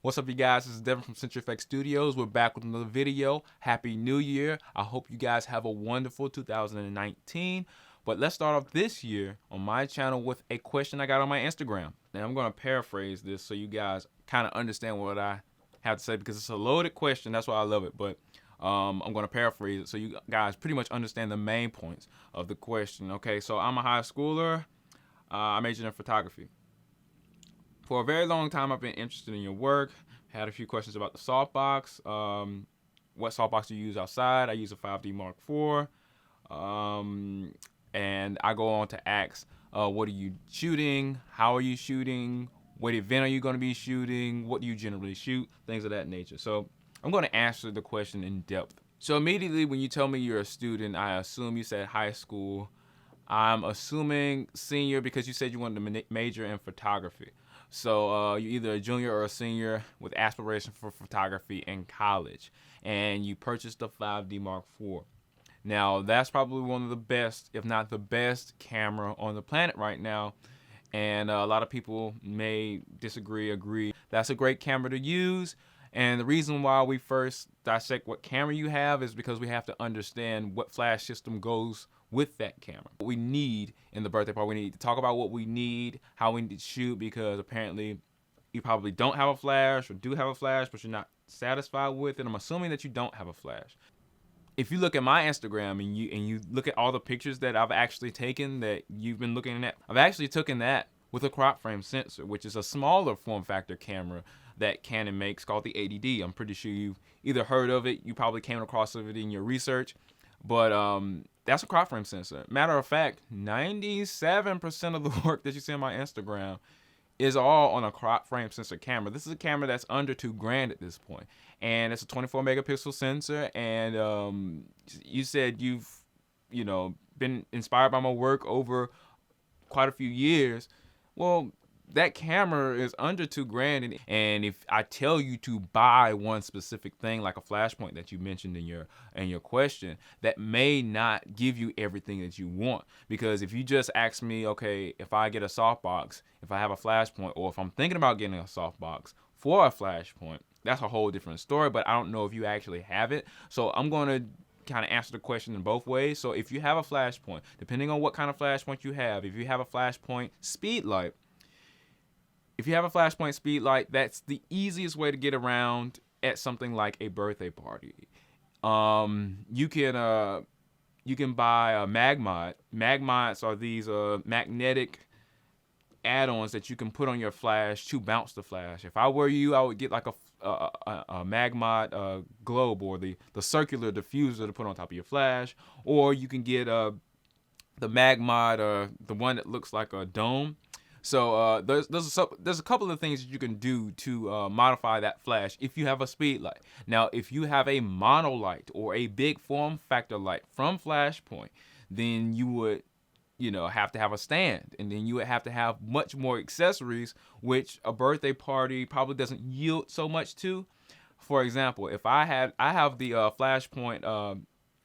What's up, you guys? This is Devin from CenturyFX Studios. We're back with another video. Happy New Year. I hope you guys have a wonderful 2019. But let's start off this year on my channel with a question I got on my Instagram. And I'm going to paraphrase this so you guys kind of understand what I have to say, because it's a loaded question. That's why I love it. But I'm going to paraphrase it so you guys pretty much understand the main points of the question. Okay, so I'm a high schooler. I majored in photography. For a very long time, I've been interested in your work. Had a few questions about the softbox. What softbox do you use outside? I use a 5D Mark IV. And I go on to ask, what are you shooting? How are you shooting? What event are you going to be shooting? What do you generally shoot? Things of that nature. So I'm going to answer the question in depth. So immediately when you tell me you're a student, I assume you said high school. I'm assuming senior because you said you wanted to major in photography. So you're either a junior or a senior with aspiration for photography in college, and you purchased a 5D Mark IV. Now, that's probably one of the best, if not the best, camera on the planet right now. And a lot of people may disagree, agree. That's a great camera to use. And the reason why we first dissect what camera you have is because we have to understand what flash system goes with that camera. What we need in the birthday party, we need to talk about what we need, how we need to shoot, because apparently you probably don't have a flash or do have a flash, but you're not satisfied with it. I'm assuming that you don't have a flash. If you look at my Instagram and you look at all the pictures that I've actually taken that you've been looking at, I've actually taken that with a crop frame sensor, which is a smaller form factor camera that Canon makes called the 80D. I'm pretty sure you've either heard of it, you probably came across it in your research, but that's a crop frame sensor. Matter of fact, 97% of the work that you see on my Instagram is all on a crop frame sensor camera. This is a camera that's under $2,000 at this point, and it's a 24 megapixel sensor. And you said you've been inspired by my work over quite a few years. Well, that camera is under $2,000, and if I tell you to buy one specific thing like a flash point that you mentioned in your question, that may not give you everything that you want. Because if you just ask me, okay, if I get a softbox, if I have a flash point, or if I'm thinking about getting a softbox for a flash point, that's a whole different story. But I don't know if you actually have it, so I'm going to kind of answer the question in both ways. So if you have a flash point, depending on what kind of flash point you have, if you have a flash point speed light, if you have a flashpoint speed light, that's the easiest way to get around at something like a birthday party. You can buy a mag-mod. Mag-mods are these magnetic add-ons that you can put on your flash to bounce the flash. If I were you, I would get like a mag-mod globe, or the circular diffuser to put on top of your flash, or you can get the mag-mod, the one that looks like a dome. So there's a couple of things that you can do to modify that flash if you have a speed light. Now, if you have a mono light or a big form factor light from Flashpoint, then you would have to have a stand, and then you would have to have much more accessories, which a birthday party probably doesn't yield so much to. For example, if I have the Flashpoint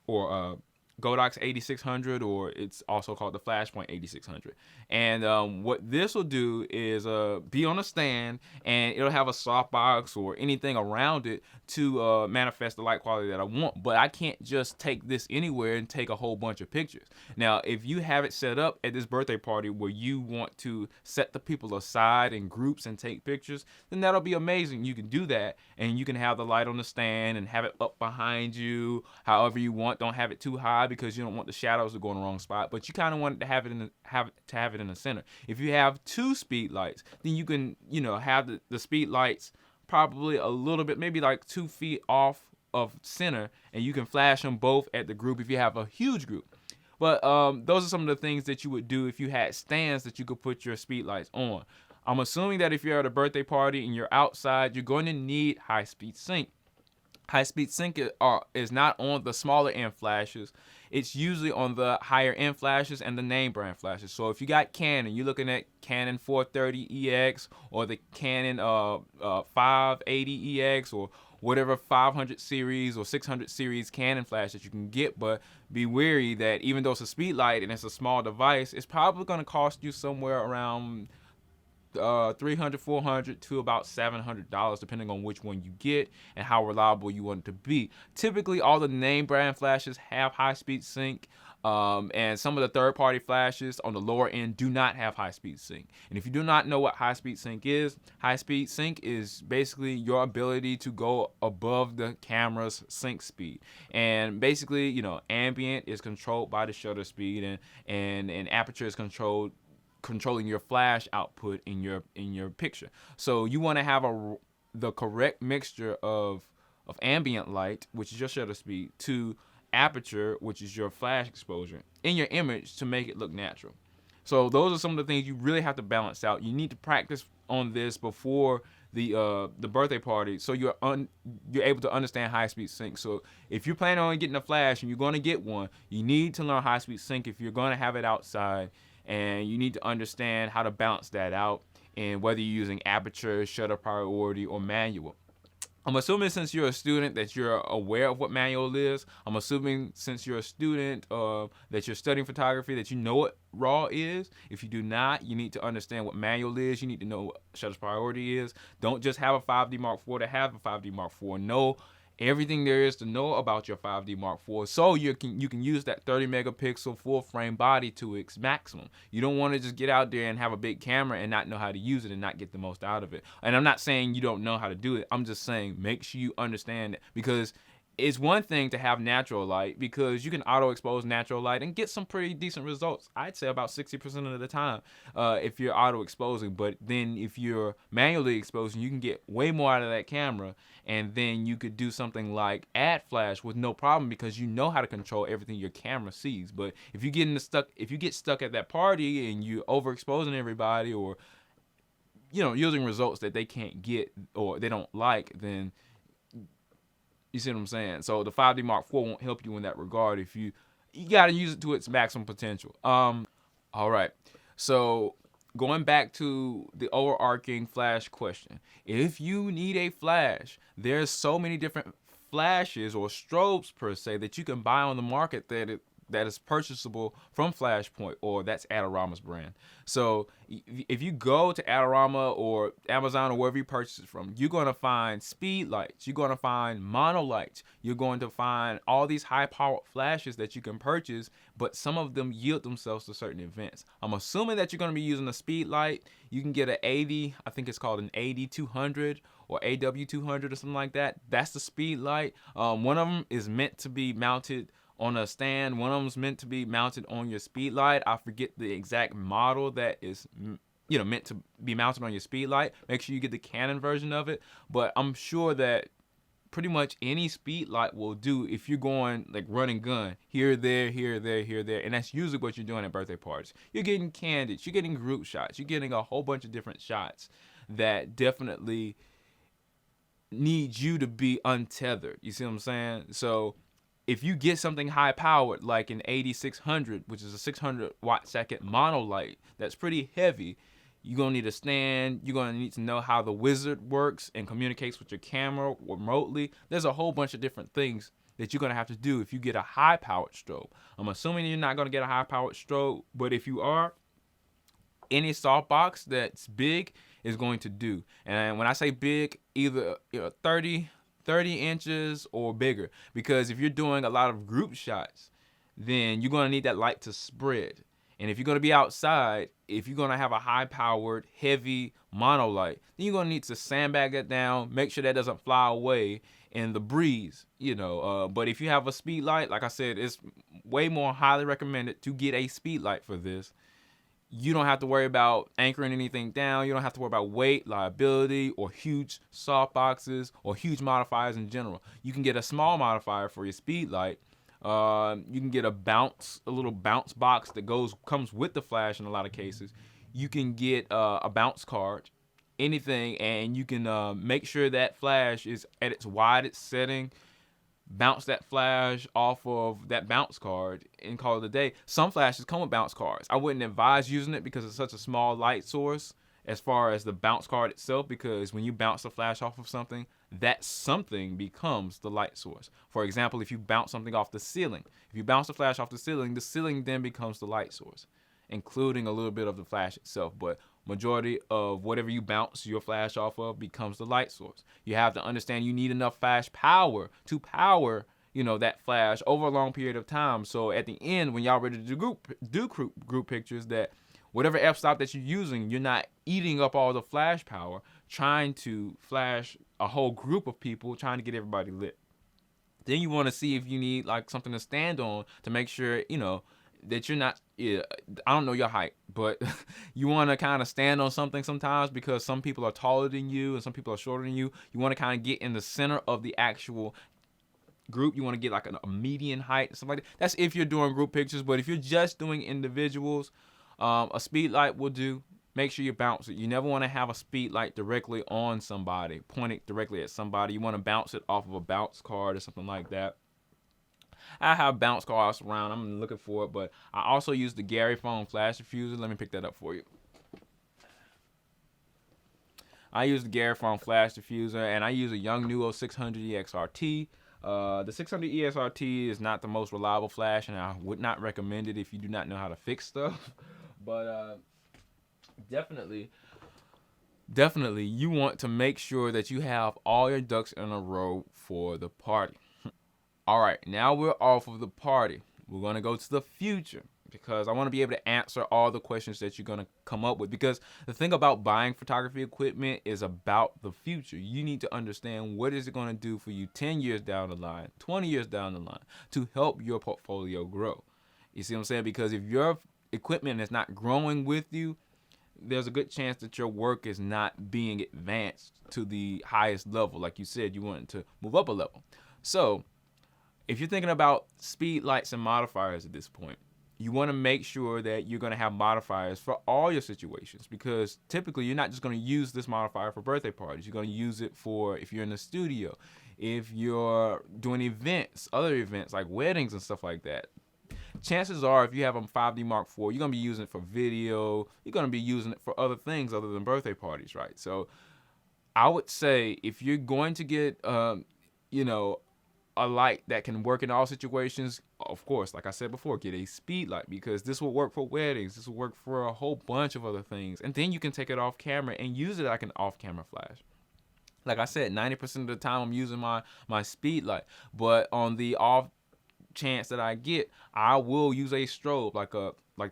or Godox 8600, or it's also called the Flashpoint 8600. And what this will do is be on a stand, and it'll have a softbox or anything around it to manifest the light quality that I want. But I can't just take this anywhere and take a whole bunch of pictures. Now, if you have it set up at this birthday party where you want to set the people aside in groups and take pictures, then that'll be amazing. You can do that, and you can have the light on the stand and have it up behind you however you want. Don't have it too high because you don't want the shadows to go in the wrong spot, but you kind of want to have it in the center. If you have two speed lights, then you can have the speed lights probably a little bit, maybe like 2 feet off of center, and you can flash them both at the group if you have a huge group. But those are some of the things that you would do if you had stands that you could put your speed lights on. I'm assuming that if you're at a birthday party and you're outside, you're going to need high-speed sync. High-speed sync is not on the smaller end flashes. It's usually on the higher end flashes and the name brand flashes. So if you got Canon, you're looking at Canon 430EX or the Canon 580EX or whatever 500 series or 600 series Canon flash that you can get. But be wary that even though it's a speed light and it's a small device, it's probably going to cost you somewhere around $300, $400 to about $700, depending on which one you get and how reliable you want it to be. Typically, all the name brand flashes have high-speed sync. And some of the third-party flashes on the lower end do not have high-speed sync. And if you do not know what high-speed sync is basically your ability to go above the camera's sync speed. And basically, ambient is controlled by the shutter speed, and aperture is controlling your flash output in your picture. So you want to have the correct mixture of ambient light, which is your shutter speed, to aperture, which is your flash exposure, in your image to make it look natural. So those are some of the things you really have to balance out. You need to practice on this before the birthday party, so you're able to understand high speed sync. So if you're planning on getting a flash and you're going to get one, you need to learn high speed sync if you're going to have it outside, and you need to understand how to balance that out, and whether you're using aperture, shutter priority, or manual. I'm assuming since you're a student that you're aware of what manual is. I'm assuming since you're a student that you're studying photography that you know what RAW is. If you do not, you need to understand what manual is. You need to know what shutter priority is. Don't just have a 5D Mark IV to have a 5D Mark IV. Know everything there is to know about your 5D Mark IV, so you can use that 30 megapixel full frame body to its maximum. You don't want to just get out there and have a big camera and not know how to use it and not get the most out of it. And I'm not saying you don't know how to do it. I'm just saying make sure you understand it, because it's one thing to have natural light, because you can auto expose natural light and get some pretty decent results. I'd say about 60% of the time if you're auto exposing. But then if you're manually exposing, you can get way more out of that camera, and then you could do something like add flash with no problem, because you know how to control everything your camera sees. But if you get stuck at that party and you're overexposing everybody, or using results that they can't get or they don't like, then you see what I'm saying? So the 5D Mark IV won't help you in that regard. If you got to use it to its maximum potential. All right. So going back to the overarching flash question, if you need a flash, there's so many different flashes or strobes per se that you can buy on the market that is purchasable from Flashpoint, or that's Adorama's brand. So if you go to Adorama or Amazon or wherever you purchase it from, you're going to find speed lights, you're going to find mono lights, you're going to find all these high powered flashes that you can purchase, but some of them yield themselves to certain events. I'm assuming that you're going to be using a speed light. You can get an 80, I think it's called an AD200 or AW200 or something like that. That's the speed light. One of them is meant to be mounted on a stand. One of them is meant to be mounted on your speed light. I forget the exact model that is meant to be mounted on your speed light. Make sure you get the Canon version of it. But I'm sure that pretty much any speed light will do if you're going like run and gun, here, there, here, there, here, there. And that's usually what you're doing at birthday parties. You're getting candids, you're getting group shots, you're getting a whole bunch of different shots that definitely need you to be untethered. You see what I'm saying? So if you get something high powered like an 8600, which is a 600 watt second mono light, that's pretty heavy, you're going to need a stand. You're going to need to know how the wizard works and communicates with your camera remotely. There's a whole bunch of different things that you're going to have to do if you get a high powered strobe. I'm assuming you're not going to get a high powered strobe, but if you are, any softbox that's big is going to do. And when I say big, either 30 inches or bigger, because if you're doing a lot of group shots, then you're going to need that light to spread. And if you're going to be outside, if you're going to have a high-powered, heavy mono light, then you're going to need to sandbag that down, make sure that doesn't fly away in the breeze, But if you have a speed light, like I said, it's way more highly recommended to get a speed light for this. You don't have to worry about anchoring anything down. You don't have to worry about weight, liability, or huge soft boxes, or huge modifiers in general. You can get a small modifier for your speed light. You can get a little bounce box that comes with the flash in a lot of cases. You can get a bounce card, anything, and you can make sure that flash is at its widest setting. Bounce that flash off of that bounce card and call it a day. Some flashes come with bounce cards. I wouldn't advise using it because it's such a small light source as far as the bounce card itself, because when you bounce the flash off of something, that something becomes the light source. For example, if you bounce something off the ceiling, if you bounce the flash off the ceiling then becomes the light source, including a little bit of the flash itself. But majority of whatever you bounce your flash off of becomes the light source. You have to understand you need enough flash power to power, that flash over a long period of time. So at the end, when y'all ready to do group pictures, that whatever f-stop that you're using, you're not eating up all the flash power trying to flash a whole group of people, trying to get everybody lit. Then you want to see if you need like something to stand on to make sure, that you're not, I don't know your height, but you want to kind of stand on something sometimes, because some people are taller than you and some people are shorter than you. You want to kind of get in the center of the actual group. You want to get like a median height, something like that. That's if you're doing group pictures. But if you're just doing individuals, a speed light will do. Make sure you bounce it. You never want to have a speed light directly on somebody, pointed directly at somebody. You want to bounce it off of a bounce card or something like that. I have bounce cards around. I'm looking for it, but I also use the Gary phone flash diffuser. Let me pick that up for you. I use the Gary phone flash diffuser, and I use a Yongnuo 600 EXRT. The 600 EXRT is not the most reliable flash, and I would not recommend it if you do not know how to fix stuff. But definitely you want to make sure that you have all your ducks in a row for the party. All right, now we're off of the party. We're going to go to the future, because I want to be able to answer all the questions that you're going to come up with. Because the thing about buying photography equipment is about the future. You need to understand what is it going to do for you 10 years down the line, 20 years down the line, to help your portfolio grow. You see what I'm saying? Because if your equipment is not growing with you, there's a good chance that your work is not being advanced to the highest level. Like you said, you want to move up a level. So if you're thinking about speed lights and modifiers at this point, you want to make sure that you're going to have modifiers for all your situations, because typically you're not just going to use this modifier for birthday parties. You're going to use it for if you're in the studio, if you're doing events, other events like weddings and stuff like that. Chances are, if you have a 5D Mark IV, you're going to be using it for video. You're going to be using it for other things other than birthday parties, right? So I would say if you're going to get, a light that can work in all situations, of course, like I said before, get a speed light, because this will work for weddings. This will work for a whole bunch of other things. And then you can take it off camera and use it like an off-camera flash. Like I said, 90% of the time I'm using my speed light, but on the off chance that I get, I will use a strobe like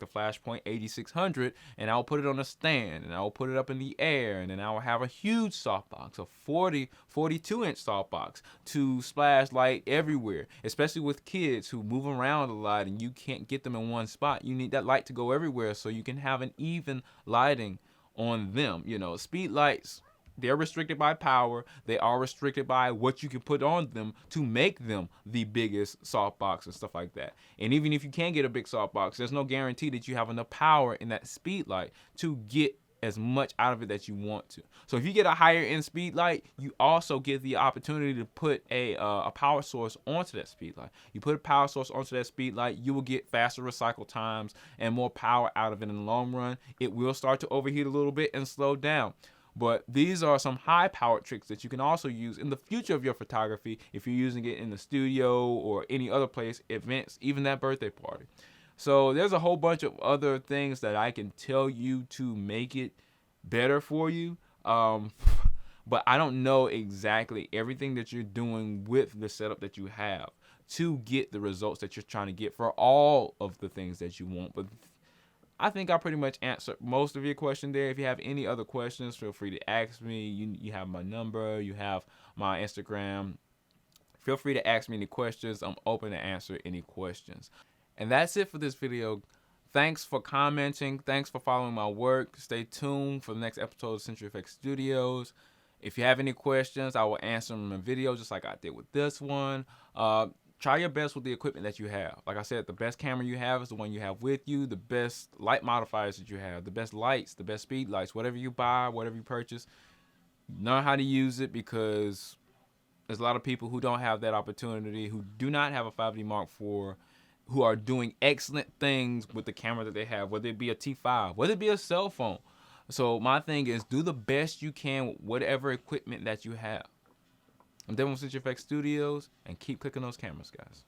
the Flashpoint 8600, and I'll put it on a stand, and I'll put it up in the air, and then I'll have a huge softbox, a 42-inch softbox, to splash light everywhere, especially with kids who move around a lot and you can't get them in one spot. You need that light to go everywhere so you can have an even lighting on them. Speed lights, they're restricted by power. They are restricted by what you can put on them to make them the biggest softbox and stuff like that. And even if you can get a big softbox, there's no guarantee that you have enough power in that speed light to get as much out of it that you want to. So if you get a higher end speed light, you also get the opportunity to put a power source onto that speed light. You put a power source onto that speed light, you will get faster recycle times and more power out of it in the long run. It will start to overheat a little bit and slow down. But these are some high-powered tricks that you can also use in the future of your photography if you're using it in the studio or any other place, events, even that birthday party. So there's a whole bunch of other things that I can tell you to make it better for you. But I don't know exactly everything that you're doing with the setup that you have to get the results that you're trying to get for all of the things that you want. But I think I pretty much answered most of your question there. If you have any other questions, feel free to ask me. You have my number. You have my Instagram. Feel free to ask me any questions. I'm open to answer any questions. And that's it for this video. Thanks for commenting. Thanks for following my work. Stay tuned for the next episode of CenturyFX Studios. If you have any questions, I will answer them in a video just like I did with this one. Try your best with the equipment that you have. Like I said, the best camera you have is the one you have with you. The best light modifiers that you have, the best lights, the best speed lights, whatever you buy, whatever you purchase, know how to use it, because there's a lot of people who don't have that opportunity, who do not have a 5D Mark IV, who are doing excellent things with the camera that they have, whether it be a T5, whether it be a cell phone. So my thing is, do the best you can with whatever equipment that you have. I'm Devin with CenturyFX Studios, and keep clicking those cameras, guys.